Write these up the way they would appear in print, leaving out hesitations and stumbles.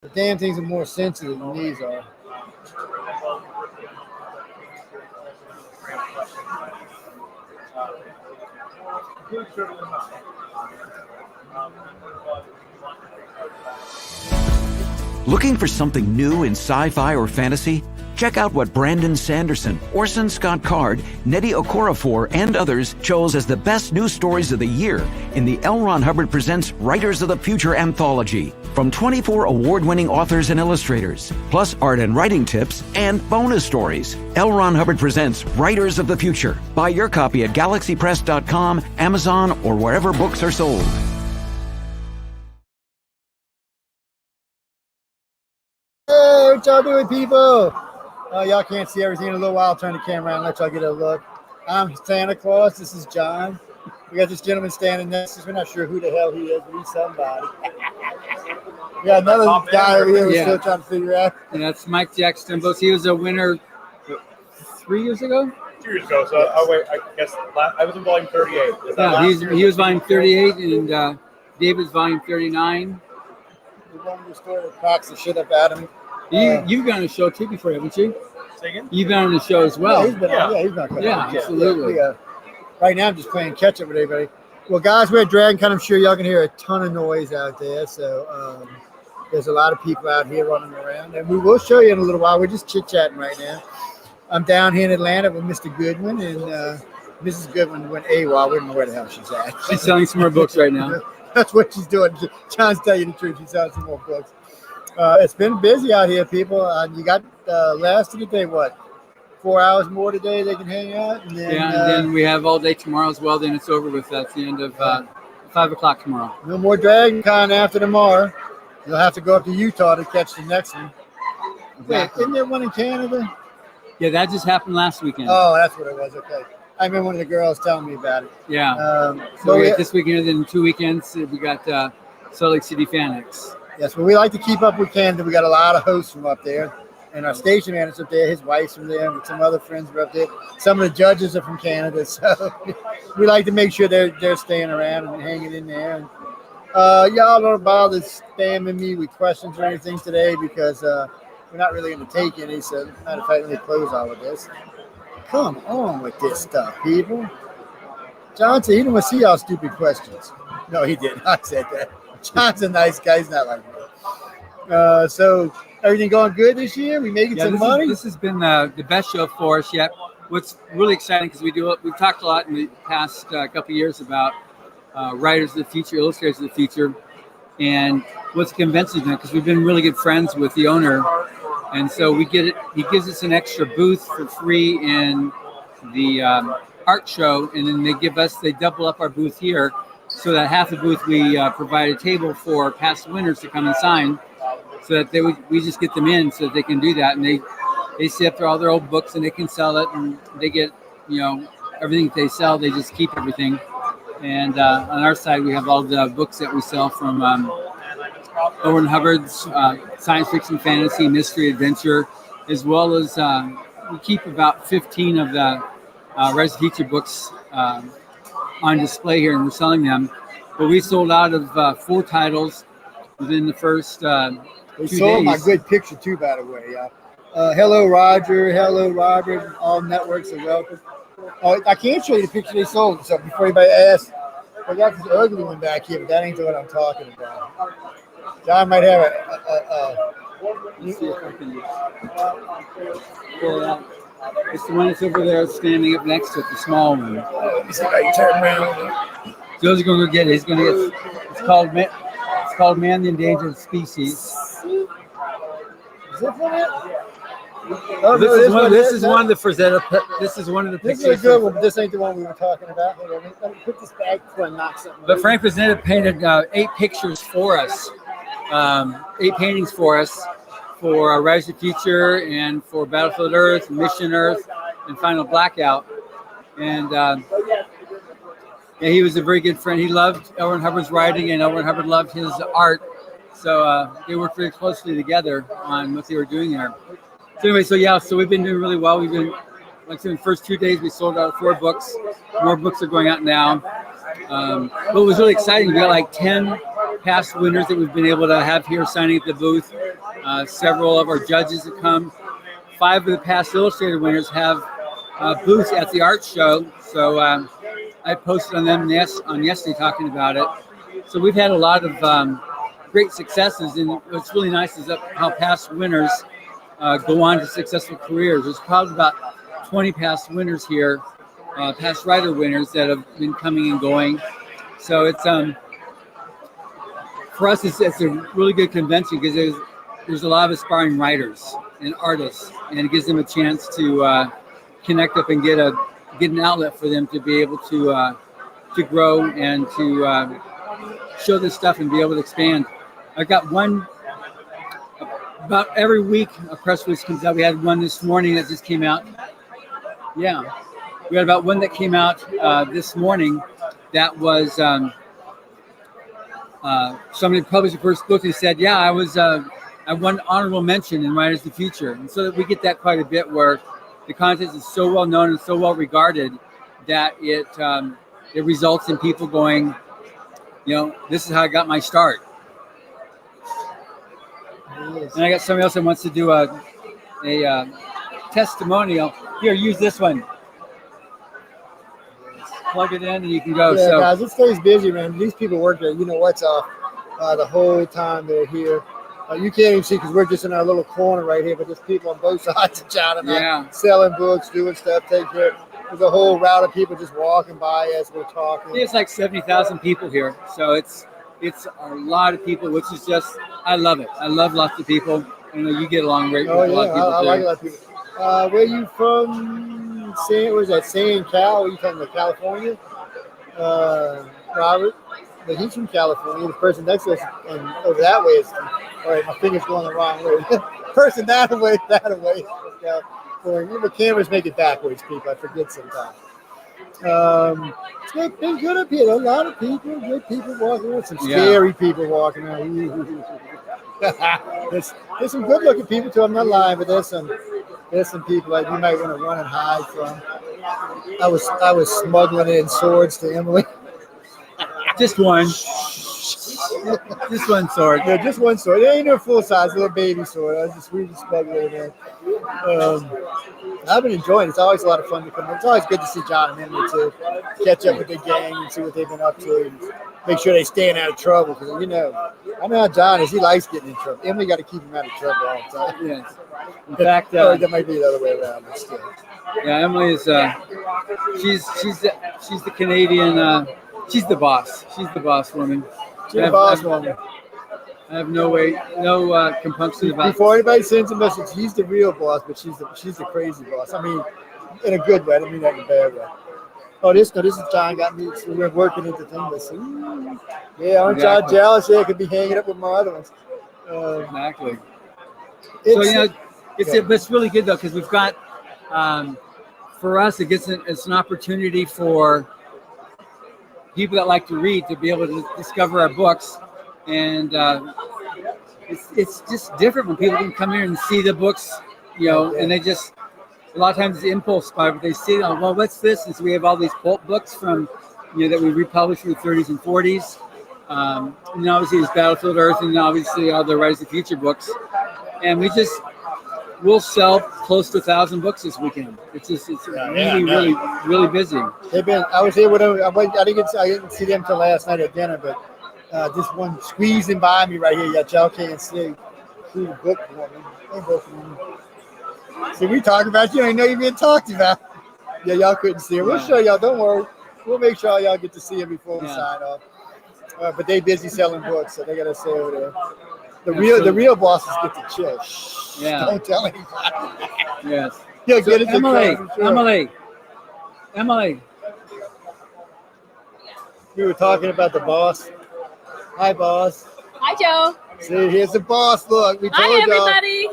The damn things are more sensitive than these are. Looking for something new in sci-fi or fantasy? Check out what Brandon Sanderson, Orson Scott Card, Nnedi Okorafor, and others chose as the best new stories of the year in the L. Ron Hubbard Presents Writers of the Future anthology from 24 award-winning authors and illustrators, plus art and writing tips and bonus stories. L. Ron Hubbard Presents Writers of the Future. Buy your copy at galaxypress.com, Amazon, or wherever books are sold. Hey, what y'all doing, people? Y'all can't see everything in a little while. I'll turn the camera around and let y'all get a look. I'm Santa Claus. This is John. We got this gentleman standing next to us. We're not sure who the hell he is, but he's somebody. We got another guy over here we're still trying to figure out. And that's Mike Jackson. He was a winner 3 years ago? 2 years ago. So I guess I was in volume 38. He was volume 38, and David's volume 39. We're going to the story that cracks the shit up out of me. You've been on the show too before, haven't you? Say again? You've been on the show as well. He's been on. Yeah, absolutely. Right now, I'm just playing catch up with everybody. Well, guys, we're at Dragon Con. I'm sure y'all can hear a ton of noise out there. So there's a lot of people out here running around, and we will show you in a little while. We're just chit chatting right now. I'm down here in Atlanta with Mr. Goodwin, and Mrs. Goodwin went AWOL. We don't know where the hell she's at. She's selling some more books right now. That's what she's doing. John's telling you the truth. She's selling some more books. It's been busy out here, people. You got last of the day, what? 4 hours more today they can hang out? And then, and then we have all day tomorrow as well. Then it's over with. That's the end of 5 o'clock tomorrow. No more Dragon Con after tomorrow. You'll have to go up to Utah to catch the next one. Exactly. Wait, isn't there one in Canada? Yeah, that just happened last weekend. Oh, that's what it was. Okay. I remember one of the girls telling me about it. Yeah. So we got this weekend, and then 2 weekends, we got Salt Lake City FanX. Yes, well, we like to keep up with Canada. We got a lot of hosts from up there. And our station manager's up there. His wife's from there. And some other friends are up there. Some of the judges are from Canada. So we like to make sure they're staying around and hanging in there. And, y'all don't bother spamming me with questions or anything today because we're not really going to take any. So, matter of fact, let me close all of this. Come on with this stuff, people. John said he didn't want to see y'all stupid questions. No, he didn't. I said that. John's a nice guy. He's not like me. So everything going good this year? We making some money? This has been the best show for us yet. What's really exciting because we've talked a lot in the past couple of years about writers of the future, illustrators of the future, and what's the convention done because we've been really good friends with the owner, and so we get it. He gives us an extra booth for free in the art show, and then they double up our booth here. So that half the booth we provide a table for past winners to come and sign, so that we just get them in so that they can do that, and they see up there all their old books and they can sell it, and they get everything that they sell, they just keep everything. And on our side we have all the books that we sell from Owen Hubbard's science fiction, fantasy, mystery, adventure, as well as we keep about 15 of the Rise of the Future books on display here, and we're selling them. But we sold out of 4 titles within the first 2 days. Saw my good picture too, by the way. Hello, Roger. Hello, Robert. All networks are welcome. Oh, I can't show you the picture they sold. So before anybody asks, I got this ugly one back here, but that ain't what I'm talking about. John might have Let's see if I can pull it out. It's the one that's over there standing up next to it, the small one. Let me see if I can turn around. Joe's going to go get it. He's going to get it. It's called Man the Endangered Species. Is this one it? Oh, this is one of the Frazetta. This is one of the pictures. This is a good one, but this ain't the one we were talking about. Let me put this back before I knock something. But Frank Frazetta painted 8 pictures for us, 8 paintings for us, for Rise of the Future and for Battlefield Earth, Mission Earth, and Final Blackout. And he was a very good friend. He loved L. Ron Hubbard's writing, and L. Ron Hubbard loved his art. So they worked very closely together on what they were doing there. So anyway, so we've been doing really well. We've been, like I said, in the first 2 days, we sold out 4 books. More books are going out now. What was really exciting, we got like 10 past winners that we've been able to have here signing at the booth. Several of our judges have come. 5 of the past Illustrated winners have booths at the art show. So I posted on them on yesterday talking about it. So we've had a lot of great successes, and what's really nice is how past winners go on to successful careers. There's probably about 20 past winners here, past writer winners that have been coming and going. So it's for us, it's a really good convention because there's a lot of aspiring writers and artists, and it gives them a chance to connect up and get an outlet for them to be able to grow and to show this stuff and be able to expand. I've got one about every week a press release comes out. We had one this morning that just came out. Yeah, we had about one that came out this morning. That was somebody published the first book and said, "Yeah, I won honorable mention in Writers of the Future," and so that we get that quite a bit where the content is so well known and so well regarded that it results in people going, this is how I got my start. And I got somebody else that wants to do a testimonial. Here, use this one. Plug it in and you can go. Yeah, So guys, it stays busy, man. These people work there. You know what's off the whole time they're here. You can't even see because we're just in our little corner right here, but there's people on both sides of Chinatown selling books, doing stuff, taking care. There's a whole route of people just walking by as we're talking. it's like 70,000 people here. So it's a lot of people, which is just, I love it. I love lots of people. You get along great with a lot of people. I like a lot of people. Where you from? Was that San Cal? Are you from California? Robert? But he's from California. The person next to us and over that way is, all right, my finger's going the wrong way. Person that way. Yeah. The cameras make it backwards, people. I forget sometimes. It's been good up here. A lot of people, good people walking around. Some scary people walking around. There's some good looking people too. I'm not lying, but there's some people that you might want to run and hide from. I was smuggling in swords to Emily. Just one. Just one sword. Yeah, just one sword. It ain't no full size, little baby sword. We just smuggling it in. I've been enjoying it. It's always a lot of fun to come in. It's always good to see John and Emily too. Catch up with the gang and see what they've been up to. And make sure they staying out of trouble. Because I know how John is. He likes getting in trouble. Emily got to keep him out of trouble all the time. Yes. In fact, that might be the other way around, but still. Yeah, Emily is. She's the Canadian. She's the boss. She's the boss woman. She's the boss woman. I have no compunction about. Before anybody sends a message, he's the real boss, but she's the crazy boss. I mean, in a good way. I don't mean that in a bad way. Oh, this is John got me. So we're working into things. Yeah, aren't y'all jealous? Yeah, I could be hanging up with my other ones. Exactly. It's really good though because we've got. For us, it's an opportunity for people that like to read to be able to discover our books, and it's just different when people can come here and see the books, and they just a lot of times it's impulse buy, but they see, well, what's this? And so we have all these pulp books from that we republished from the 30s and 40s, and obviously there's Battlefield Earth, and obviously all the Writers of the Future books, and we'll sell close to 1,000 books this weekend. It's really busy. They've been. I was here with them. I didn't see them till last night at dinner, but this one squeezing by me right here. Y'all can't see the book for me. See, we talking about you. I know you're being talked about. Yeah, y'all couldn't see it. We'll show y'all. Don't worry. We'll make sure y'all get to see it before we sign off. But they busy selling books, so they got to stay over there. The real bosses get to chill. Yeah. Don't tell anybody. Yes. Yeah, so get it Emily. We were talking about the boss. Hi, boss. Hi, Joe. See, here's the boss. Look, we told Hi, everybody.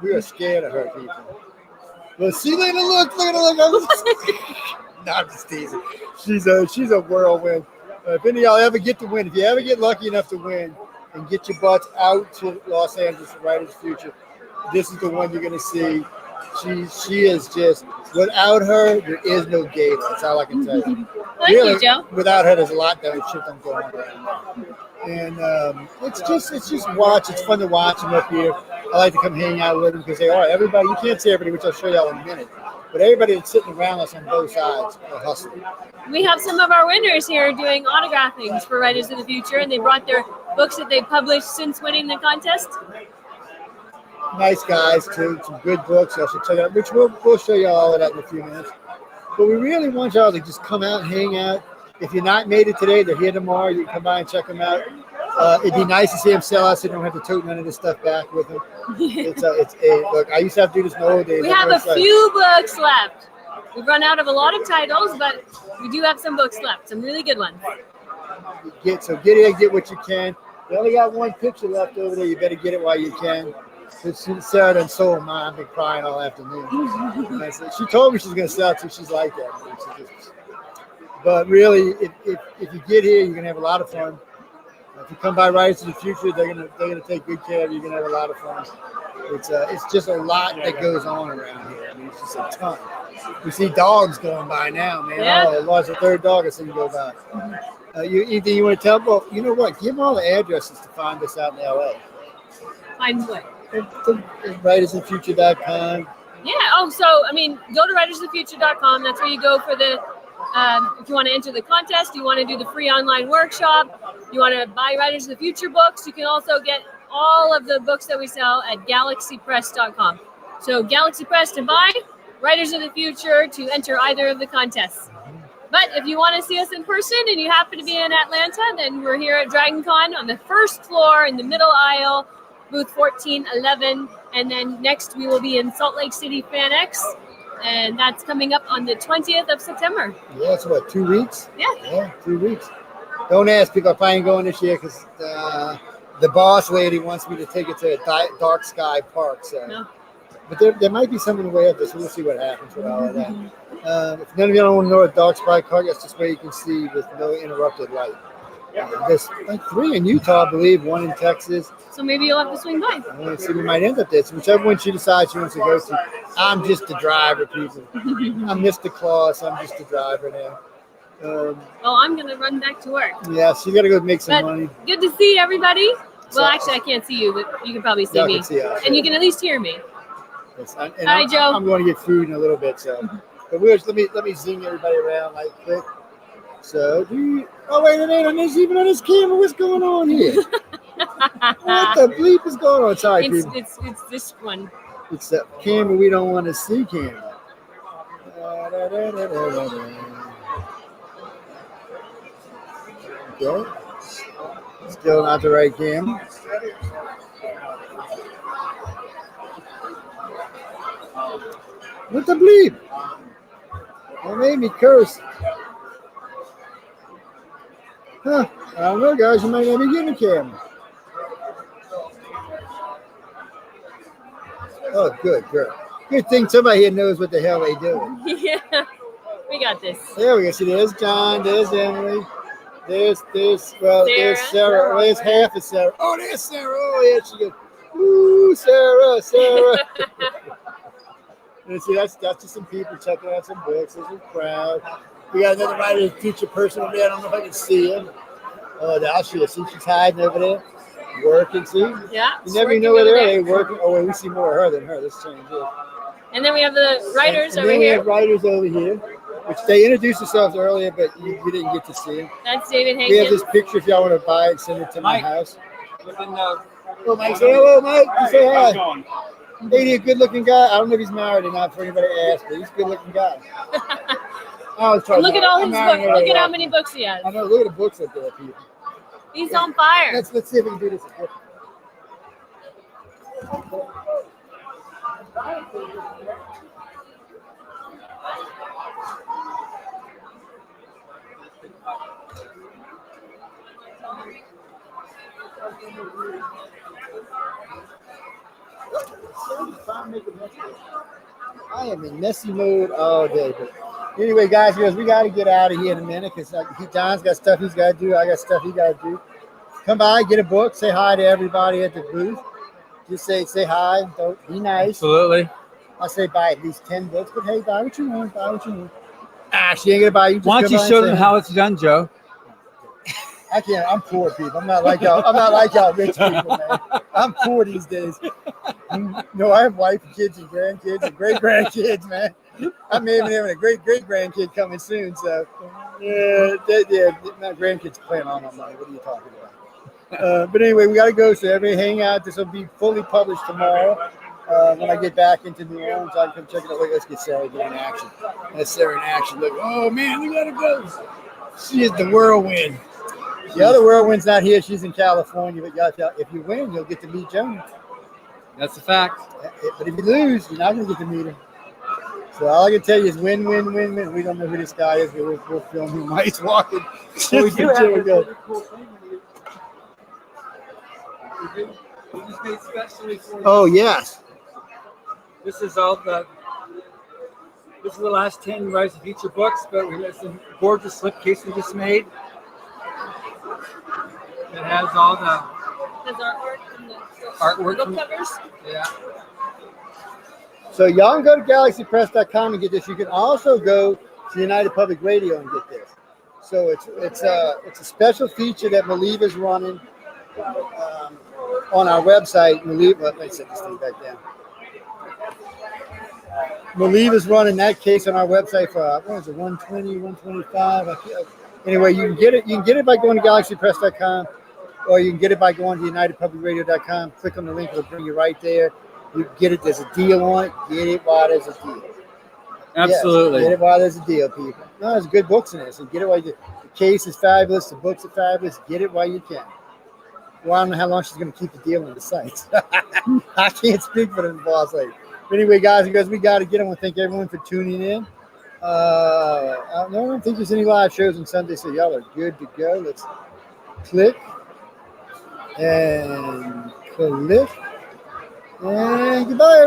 We are scared of her, people. Well, see, look at her look. No, I'm just teasing. She's a whirlwind. If any of y'all ever get to win, if you ever get lucky enough to win and get your butts out to Los Angeles for Writers of the Future, this is the one you're going to see. She is just, without her, there is no Gala. That's all I can tell you. Thank you, Joe. Without her, there's a lot that shit don't go on right now. And it's just watch. It's fun to watch them up here. I like to come hang out with them because they are everybody. You can't see everybody, which I'll show y'all in a minute. But everybody that's sitting around us on both sides are hustling. We have some of our winners here doing autographings for Writers of the Future, and they brought their books that they published since winning the contest. Nice guys too. Some good books. Y'all should check out. Which we'll show you all of that in a few minutes. But we really want y'all to just come out and hang out. If you're not made it today, they're here tomorrow. You can come by and check them out. It'd be nice to see them sell out so you don't have to tote none of this stuff back with them. Look, I used to have to do this in the old days. We have a few books left. We've run out of a lot of titles, but we do have some books left, some really good ones. Get here, get what you can. We only got one picture left over there. You better get it while you can. Sarah done sold mine. I've been crying all afternoon. She told me she's going to sell it, so she's like that. But really, if you get here, you're going to have a lot of fun. If you come by Writers of the Future, they're gonna take good care of you. You're gonna have a lot of fun. It's just a lot that goes on around here. I mean, it's just a ton. We see dogs going by now, man. Yeah. Oh, I lost a third dog I seen go by. Anything you want to tell? Well, you know what? Give them all the addresses to find us out in LA. Find what? WritersInTheFuture.com. Yeah. Oh, so I mean, go to writersofthefuture.com. That's where you go for the. If you want to enter the contest, you want to do the free online workshop, you want to buy Writers of the Future books, you can also get all of the books that we sell at galaxypress.com. So Galaxy Press to buy, Writers of the Future to enter either of the contests. But if you want to see us in person and you happen to be in Atlanta, then we're here at DragonCon on the first floor in the middle aisle, booth 1411. And then next we will be in Salt Lake City FanX. And that's coming up on the 20th of September. Yeah, it's what, 2 weeks? Yeah. 2 weeks. Don't ask people if I ain't going this year because the boss lady wants me to take it to Dark Sky Park. So, No. But there might be something in the way up there, so we'll see what happens with all of that. If none of you don't want to know what Dark Sky Park, that's just where you can see with no interrupted light. There's like 3 in Utah, I believe, 1 in Texas. So maybe you'll have to swing by. So we might end up there. So whichever one she decides she wants to go to. I'm just the driver, people. I'm Mr. Claus. I'm just the driver now. Well, I'm going to run back to work. Yeah, so you got to go make some But money. good to see everybody. Well, actually, I can't see you, but you can probably see Y'all me. can see us. And you can at least hear me. Yes, Hi, Joe. I'm going to get food in a little bit. So, but let me zing everybody around like quick. So, oh wait a minute, there's even on this camera. What's going on here? What the bleep is going on? Sorry, people. It's this one. It's the camera we don't want to see. Camera. Okay. Still not the right camera. What the bleep? That made me curse. Huh. I don't know, guys. You might not be getting a camera. Oh, good. Good thing somebody here knows what the hell they doing. Yeah. We got this. There we go. See, there's John. There's Emily. There's Sarah. Well, there's half of Sarah. Oh, there's Sarah. Oh, yeah, she goes. Ooh, Sarah. And see, that's just some people checking out some books. There's a crowd. We got another Writers of the Future person over there. I don't know if I can see him. Oh, I'll show you. See, she's hiding over there, working. See? Yeah. You never know where they're working. Oh, wait, we see more of her than her. Let's change it. And then we have the writers and over then we here. have writers over here, which they introduced themselves earlier, but you didn't get to see them. That's David We have Hankins. this picture if y'all want to buy it, send it to my Mike. house. Within Oh, Mike, say hello, Mike. You say How's it hi. going? Ain't he a good-looking guy? I don't know if he's married or not for anybody to ask, but he's a good-looking guy. I was trying Look to- at all I'm his marrying books. Look her at how right many books he has. now. I know. Look at the books up there, people. He's on fire. Let's see if we can do this. I am in messy mode all day. But anyway, guys, we got to get out of here in a minute because John's got stuff he's got to do. I got stuff he got to do. Come by, get a book, say hi to everybody at the booth. Just say hi. Don't be nice. absolutely. I'll say buy at least 10 books, but hey, buy what you want. Buy what you want. She ain't gonna buy you. Just Why don't come you by and show say them hi. how it's done, Joe? I can't. I'm poor people. I'm not like y'all. I'm not like y'all rich people, man. I'm poor these days. No, I have wife and kids and grandkids and great grandkids, man. I may even have a great grandkid coming soon. So, yeah, my grandkids are playing all my money. What are you talking about? But anyway, we got to go. So everybody hang out. This will be fully published tomorrow. When I get back into New Orleans, I can check it out. Wait, let's get Sarah in action. That's Sarah in action. Look, oh man, we gotta go. She is the whirlwind. The other whirlwind's not here. She's in California. But if you win, you'll get to meet Jonah. That's a fact. But if you lose, you're not gonna get to meet him. So all I can tell you is win, win, win, win. We don't know who this guy is, but we'll film him while he's walking. Well, we do have a go. really cool thing. We just made specially for you. Oh yes. This is This is the last 10 Rise of the Future books, but we have some gorgeous slipcase we just made. It has all the artwork and the artwork book from- covers. yeah. So y'all can go to galaxypress.com and get this. You can also go to United Public Radio and get this. So it's a special feature that Maliva's running on our website. Let me set this thing back down. Maliva's running that case on our website for what is it, 120, 125. Anyway, you can get it. You can get it by going to galaxypress.com, or you can get it by going to unitedpublicradio.com. Click on the link; it'll bring you right there. You get it. There's a deal on it. Get it while there's a deal. Absolutely. Yes, get it while there's a deal, people. No, there's good books in there. So get it while the case is fabulous. The books are fabulous. Get it while you can. Well, I don't know how long she's going to keep the deal on the site. I can't speak for the boss lady. But anyway, guys, because we got to get, I want to thank everyone for tuning in. I don't think there's any live shows on Sunday, so y'all are good to go. Let's click and click. And goodbye, everybody.